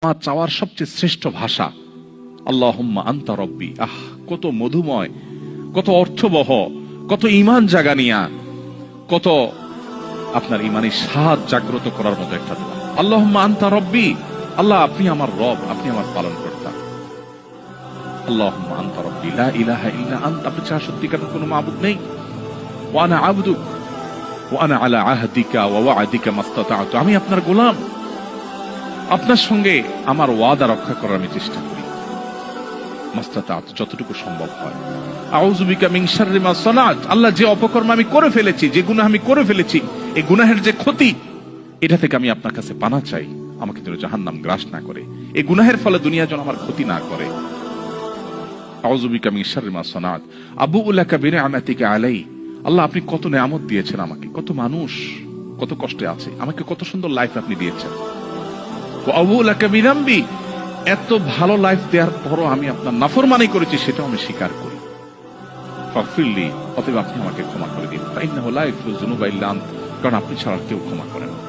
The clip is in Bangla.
আমার চাওয়ার সবচেয়ে শ্রেষ্ঠ ভাষা আল্লাহুম্মা আনতা রব্বি। কত মধুময়, কত অর্থবহ, কত ঈমান জাগানিয়া, কত আপনার ঈমানি স্বাদ জাগ্রত করার মতো একটা দোয়া। আল্লাহুম্মা আনতা রব্বি, আল্লাহ আপনি আমার রব, আপনি আমার পালনকর্তা। আল্লাহুম্মা আনতা রব্বি লা ইলাহা ইল্লা আনতা, আপনি ছাড়া সত্যিকার কোনো মাবুদ নেই। ওয়া আনা আবদুক ওয়া আনা আলা আহদিকা ওয়া ওয়া'দিকা মাসতাতা'তু, আমি আপনার গোলাম, আপনার সঙ্গে আমার ওয়াদা রক্ষা করার আমি চেষ্টা করি মাসতাতা'তু, যতটুকু সম্ভব হয়। আউযু বিকা মিন শাররি মা সানাত, আল্লাহ যে অপকর্ম আমি করে ফেলেছি, যে গুনাহ আমি করে ফেলেছি, এই গুনাহের যে ক্ষতি, এটা থেকে আমি আপনার কাছে পানা চাই, আমাকে যেন জাহান্নাম গ্রাস না করে, এই গুনাহের ফলে দুনিয়া যেন আমার ক্ষতি না করে। আউযু বিকা মিন শাররি মা সানাত আবুউ লাকা বিনি'মাতিকা আলাই, আল্লাহ আপনি কত নেয়ামত দিয়েছেন আমাকে, কত মানুষ কত কষ্টে আছে, আমাকে কত সুন্দর লাইফ আপনি দিয়েছেন। ওয়া আবুউ লাকা বিযামবি, এত ভালো লাইফ দেওয়ার পরও আমি আপনার নাফরমানি করেছি, সেটাও আমি স্বীকার করি। ফাগফিরলি, অতএব আপনি আমাকে ক্ষমা করে দিন। ফাইন্নাহু লা ইয়াগফিরু যুনুবা ইল্লা আনতা, কারণ আপনি ছাড়া কেউ ক্ষমা করেন না।